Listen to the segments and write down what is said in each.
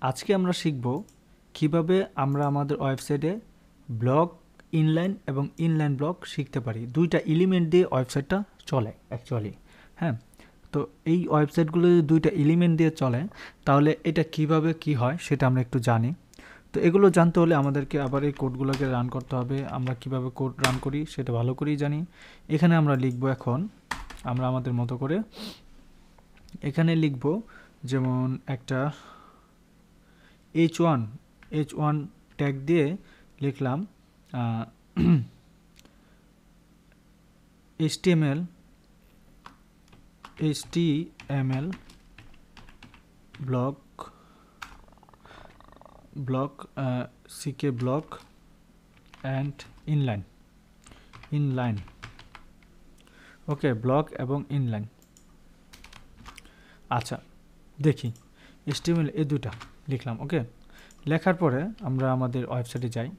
আজকে আমরা শিখব কিভাবে আমরা আমাদের ওয়েবসাইটে ব্লক ইনলাইন এবং ইনলাইন ব্লক শিখতে পারি। দুইটা এলিমেন্ট দিয়ে ওয়েবসাইটটা চলে অ্যাকচুয়ালি। হ্যাঁ, তো এই ওয়েবসাইটগুলো যদি দুইটা এলিমেন্ট দিয়ে চলে তাহলে এটা কিভাবে কি হয় সেটা আমরা একটু জানি। তো এগুলো জানতে হলে আমাদেরকে আবার এই কোডগুলোকে রান করতে হবে। আমরা কিভাবে কোড রান করি সেটা ভালো করেই জানি। এখানে আমরা লিখব, এখন আমরা আমাদের মতো করে এখানে লিখব, যেমন একটা h1 ট্যাগ দিয়ে লিখলাম HTML block CK block and inline okay, block এবং ইনলাইন। আচ্ছা দেখি, HTML এই দুটা লিখলাম। ওকে, লেখার পরে আমরা আমাদের ওয়েবসাইটে যাই।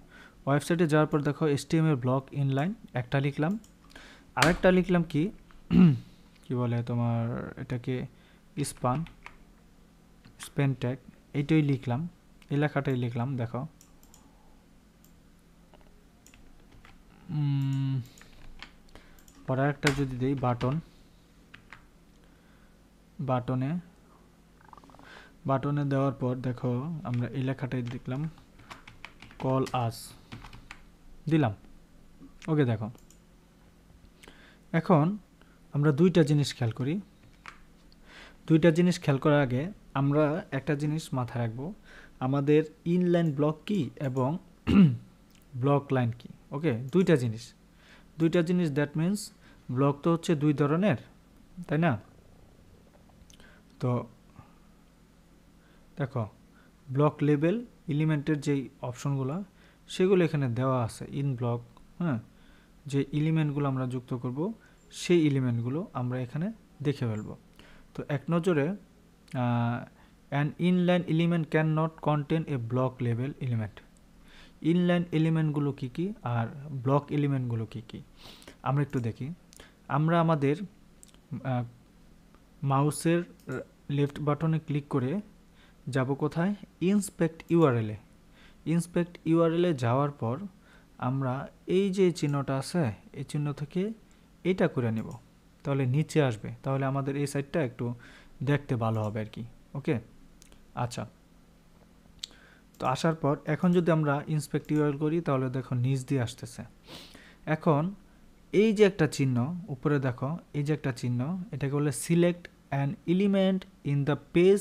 ওয়েবসাইটে যাওয়ার পর দেখো HTML ব্লক ইনলাইন একটা লিখলাম, আরেকটা লিখলাম কি কি বলে তোমার এটাকে স্প্যান ট্যাগ, এইটাই লিখলাম, এই লেখাটাই লিখলাম। দেখো পরে একটা যদি দিই বাটনে দেওয়ার পর দেখো আমরা এই লেখাটাই লিখলাম, কল আস দিলাম। ওকে, দেখো এখন আমরা দুইটা জিনিস খেয়াল করি। দুইটা জিনিস খেয়াল করার আগে আমরা একটা জিনিস মাথায় রাখবো, আমাদের ইনলাইন ব্লক কি এবং ব্লক লাইন কি। ওকে, দুইটা জিনিস দ্যাট মিন্স ব্লক তো হচ্ছে দুই ধরনের, তাই না? তো দেখো ব্লক লেবেল এলিমেন্টের যেই অপশনগুলো সেগুলো এখানে দেওয়া আছে ইন ব্লক। হ্যাঁ, যে এলিমেন্টগুলো আমরা যুক্ত করব সেই এলিমেন্টগুলো আমরা এখানে দেখে ফেলব। তো এক নজরে an inline element can not contain a block লেবেল এলিমেন্ট। ইনলাইন এলিমেন্টগুলো কী কী আর ব্লক এলিমেন্টগুলো কী কী আমরা একটু দেখি। আমরা আমাদের মাউসের লেফট বাটনে ক্লিক করে যাব কোথায়, ইন্সপেক্ট ইউআরএলে যাওয়ার পর আমরা এই যে চিহ্নটা আছে এই চিহ্ন থেকে এটা করে নেব, তাহলে নিচে আসবে, তাহলে আমাদের এই সাইডটা একটু দেখতে ভালো হবে আর কি। ওকে, আচ্ছা, তো আসার পর এখন যদি আমরা ইন্সপেক্ট ইউআরএল করি তাহলে দেখো নিচ দিয়ে আসতেছে। এখন এই যে একটা চিহ্ন উপরে দেখো, এই যে একটা চিহ্ন, এটাকে বলে select an element in the page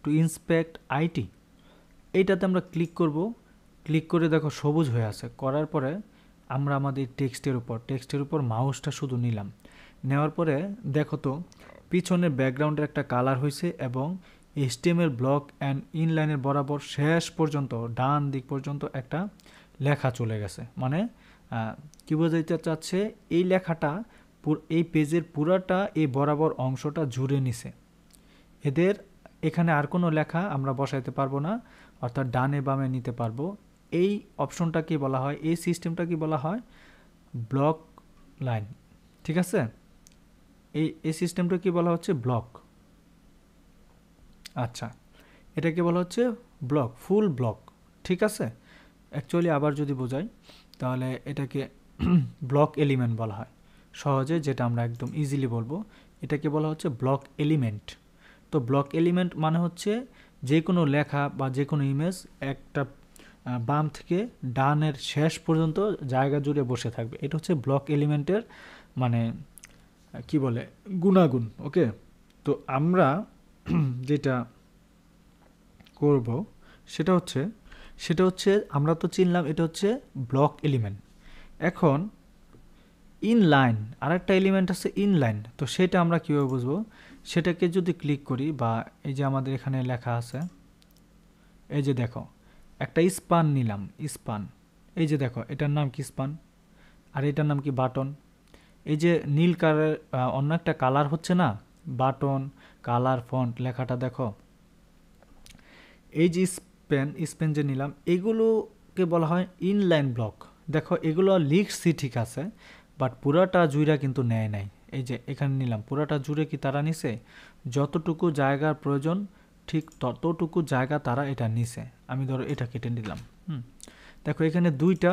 to inspect it. এইটাতে আমরা ক্লিক করব, ক্লিক করে দেখো সবুজ হয়ে আছে। করার পরে আমরা আমাদের টেক্সটের উপর মাউসটা শুধু নিলাম, নেওয়ার পরে দেখো তো পিছনের ব্যাকগ্রাউন্ডের একটা কালার হয়েছে এবং HTML ব্লক অ্যান্ড ইনলাইনের বরাবর শেষ পর্যন্ত ডান দিক পর্যন্ত একটা লেখা চলে গেছে। মানে কি বোঝাইতে চাচ্ছে, এই লেখাটা এই পেজের পুরাটা এই বরাবর অংশটা জুড়ে নিছে। এদের এখানে আর কোনো লেখা আমরা বসাইতে পারবো না, অর্থাৎ ডানে বামে নিতে পারবো। এই অপশনটা কি বলা হয়, এই সিস্টেমটা কি বলা হয়, ব্লক লাইন। ঠিক আছে, এই সিস্টেমটা কি বলা হচ্ছে, ব্লক। আচ্ছা, এটাকে বলা হচ্ছে ব্লক, ফুল ব্লক। ঠিক আছে, অ্যাকচুয়ালি আবার যদি বোঝাই তাহলে এটাকে ব্লক এলিমেন্ট বলা হয় সহজে, যেটা আমরা একদম ইজিলি বলবো। এটাকে বলা হচ্ছে ব্লক এলিমেন্ট। তো ব্লক এলিমেন্ট মানে হচ্ছে যে কোনো লেখা বা যে কোনো ইমেজ একটা বাম থেকে ডানের শেষ পর্যন্ত জায়গা জুড়ে বসে থাকবে। এটা হচ্ছে ব্লক এলিমেন্টের মানে কি বলে গুণাগুণ। ওকে, তো আমরা যেটা করব সেটা হচ্ছে আমরা তো চিনলাম এটা হচ্ছে ব্লক এলিমেন্ট। এখন ইনলাইন আরেকটা এলিমেন্ট আছে ইনলাইন, তো সেটা আমরা কীভাবে বুঝবো, সেটাকে যদি ক্লিক করি বা এই যে আমাদের এখানে লেখা আছে, এই যে দেখো একটা স্পান নিলাম, স্পান, এই যে দেখো এটার নাম কি স্পান আর এটার নাম কি বাটন। এই যে নীল কালার অন্য একটা কালার হচ্ছে না, বাটন কালার ফন্ট লেখাটা দেখো, এই যে স্পেন যে নিলাম এগুলোকে বলা হয় ইনলাইন ব্লক। দেখো এগুলো লিখছি ঠিক আছে, বাট পুরাটা জুড়া কিন্তু নেয় নাই। এই যে এখানে নিলাম পুরাটা জুড়ে কি তারা নিছে, যতটুকু জায়গার প্রয়োজন ঠিক ততটুকু জায়গা তারা এটা নিছে। আমি ধরো এটা কেটে নিলাম। দেখো এখানে দুইটা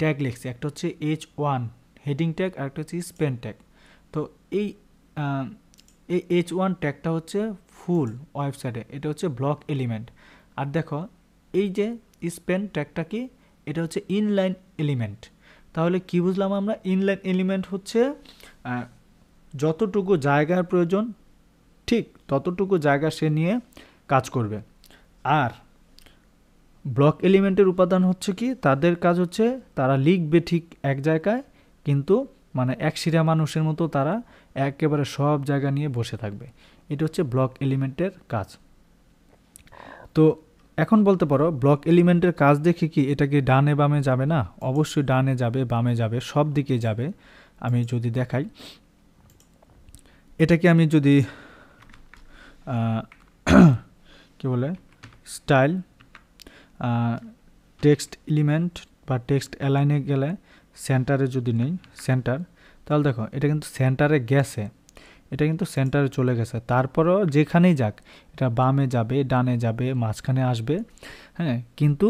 ট্যাগ লিখছি, একটা হচ্ছে H1 হেডিং ট্যাগ আর একটা হচ্ছে স্পেন ট্যাগ। তো এই H1 ট্যাগটা হচ্ছে ফুল ওয়েবসাইটে, এটা হচ্ছে ব্লক এলিমেন্ট। আর দেখো এই যে স্পেন ট্যাগটা কি, এটা হচ্ছে ইনলাইন এলিমেন্ট। তাহলে কি বুঝলাম আমরা? ইনলাইন এলিমেন্ট হচ্ছে যতটুকু জায়গার প্রয়োজন ঠিক ততটুকু জায়গা সে নিয়ে কাজ করবে। আর ব্লক এলিমেন্টের উপাদান হচ্ছে কি, তাদের কাজ হচ্ছে তারা লিখবে ঠিক এক জায়গায়, কিন্তু মানে এক শিরা মানুষের মতো তারা একেবারে সব জায়গা নিয়ে বসে থাকবে। এটা হচ্ছে ব্লক এলিমেন্টের কাজ। তো এখন বলতে পারো ব্লক এলিমেন্টের কাজ দেখে কি এটা কি ডানে বামে যাবে না? অবশ্যই ডানে যাবে, বামে যাবে, সব দিকে যাবে। আমি যদি দেখাই, এটাকে আমি যদি কি বলে স্টাইল টেক্সট এলিমেন্ট বা টেক্সট অ্যালাইনে গেলে সেন্টারে যদি নেই সেন্টার, তাহলে দেখো এটা কিন্তু সেন্টারে গেছে, এটা কিন্তু সেন্টারে চলে গেছে। তারপরেও যেখানেই যাক এটা বামে যাবে, ডানে যাবে, মাঝখানে আসবে, হ্যাঁ, কিন্তু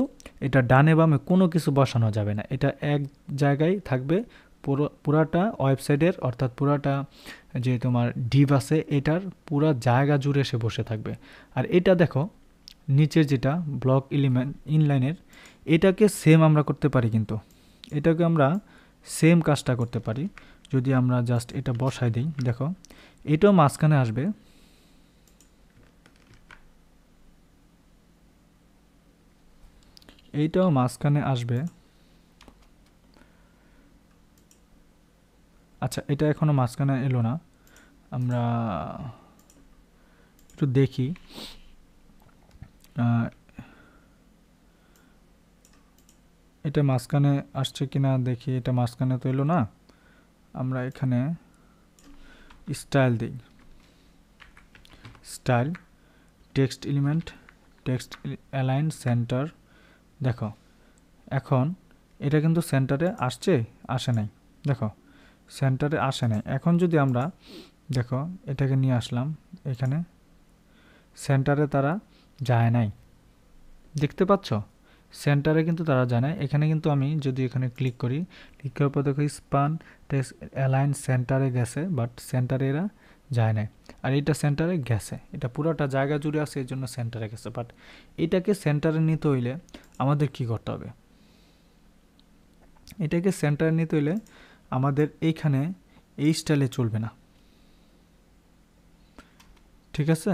এটা ডানে বামে কোনো কিছু বসানো যাবে না, এটা এক জায়গায় থাকবে। পুরাটা ওয়েবসাইটের অর্থাৎ পুরাটা যে তোমার ডিভ আছে এটার পুরা জায়গা জুড়ে সে বসে থাকবে। আর এটা দেখো নিচের যেটা ব্লক এলিমেন্ট ইনলাইনের, এটাকে সেম আমরা করতে পারি, কিন্তু এটাকে আমরা সেম কাজটা করতে পারি যদি আমরা জাস্ট এটা বসাই দিই। দেখো এটাও মাঝখানে আসবে, এইটাও মাঝখানে আসবে। আচ্ছা এটা এখনো মাঝখানে এলো না, আমরা একটু দেখি। এটা মাঝখানে আসছে কিনা দেখি, এটা মাঝখানে তো এলো না। আমরা এখানে স্টাইল দিই, style text element text align centre. দেখো এখন এটা কিন্তু সেন্টারে আসছে, আসে নাই, দেখো সেন্টারে আসে নাই। এখন যদি আমরা দেখো এটাকে নিয়ে আসলাম এখানে, সেন্টারে তারা যায় নাই, দেখতে পাচ্ছ সেন্টারে কিন্তু তারা যায় না। এখানে কিন্তু আমি যদি এখানে ক্লিক করি, ক্লিক করার পর দেখো স্পান টেক্সট অ্যালাইন সেন্টারে গেছে, বাট সেন্টারে এরা যায় নাই। আর এটা সেন্টারে গেছে, এটা পুরোটা জায়গা জুড়ে আছে, এই জন্য সেন্টারে গেছে। বাট এটাকে সেন্টারে নিতে হইলে আমাদের কি করতে হবে? এটাকে সেন্টারে নিতে হইলে আমাদের এইখানে এই স্টাইলে চলবে না, ঠিক আছে?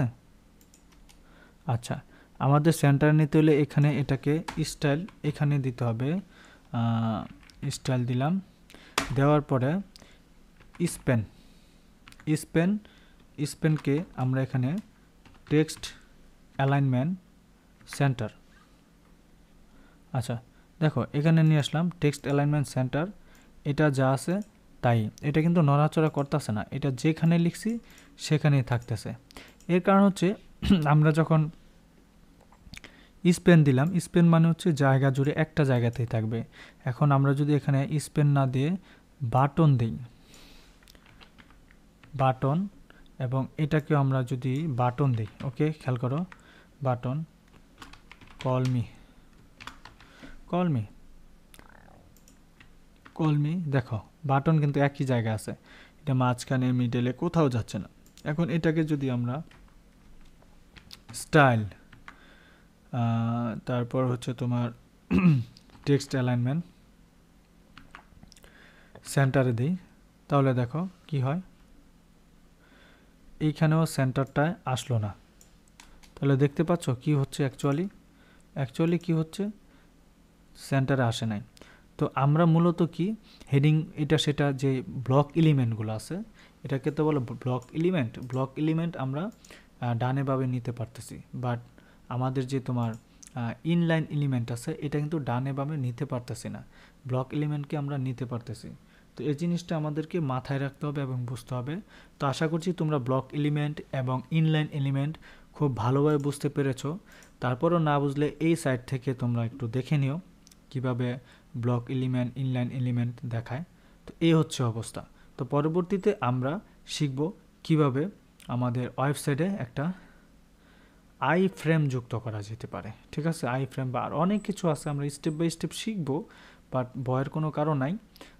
আচ্ছা আমাদের সেন্টারে নিতে হলে এখানে এটাকে স্টাইল এখানে দিতে হবে। স্টাইল দিলাম, দেওয়ার পরে স্পেন স্পেন স্পেনকে আমরা এখানে টেক্সট অ্যালাইনমেন্ট সেন্টার। আচ্ছা দেখো এখানে নিয়ে আসলাম টেক্সট অ্যালাইনমেন্ট সেন্টার, এটা যা আছে তাই, এটা কিন্তু নড়াচড়া করতেছে না, এটা যেখানে লিখছি সেখানেই থাকতেছে। এর কারণ হচ্ছে আমরা যখন স্পেন দিলাম, স্পেন মানে হচ্ছে জায়গা জুড়ে একটা জায়গাতেই থাকবে। এখন আমরা যদি এখানে স্পেন না দিয়ে বাটন দিই, বাটন, এবং এটাকেও আমরা যদি বাটন দিই, ওকে খেয়াল করো, button call me call me call me, দেখো বাটন কিন্তু একই জায়গায় আছে, এটা মাঝখানে মিডলে কোথাও যাচ্ছে না। এখন এটাকে যদি আমরা স্টাইল তারপর হচ্ছে তোমার টেক্সট অ্যালাইনমেন্ট সেন্টারে দিই, তাহলে দেখো কি হয়, এইখানেও সেন্টারটায় আসলো না। তাহলে দেখতে পাচ্ছ কি হচ্ছে, অ্যাকচুয়ালি কি হচ্ছে, সেন্টারে আসে নাই। তো আমরা মূলত কি হেডিং এটা সেটা যে ব্লক এলিমেন্টগুলো আছে এটাকে তো বলো ব্লক এলিমেন্ট আমরা ডানে বামে নিতে পারতেছি, বাট আমাদের যে তোমার ইনলাইন এলিমেন্ট আছে এটা কিন্তু ডানে বামে নিতে পারতেছি না, ব্লক এলিমেন্টকে আমরা নিতে পারতেছি। তো এই জিনিসটা আমাদেরকে মাথায় রাখতে হবে এবং বুঝতে হবে। তো আশা করছি তোমরা ব্লক এলিমেন্ট এবং ইনলাইন এলিমেন্ট খুব ভালোভাবে বুঝতে পেরেছো। তারপরও না বুঝলে এই সাইট থেকে তোমরা একটু দেখে নিও কিভাবে ব্লক এলিমেন্ট ইনলাইন এলিমেন্ট দেখায়। তো এই হচ্ছে অবস্থা। তো পরবর্তীতে আমরা শিখব কিভাবে আমাদের ওয়েবসাইটে একটা আই ফ্রেম যুক্ত করা যেতে পারে, ঠিক আছে। আই ফ্রেম বা আর অনেক কিছু আছে, আমরা স্টেপ বাই স্টেপ শিখবো, বাট ভয়ের কোনো কারণ নাই।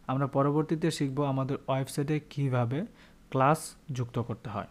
আমরা পরবর্তীতে শিখবো আমাদের ওয়েবসাইটে কীভাবে ক্লাস যুক্ত করতে হয়।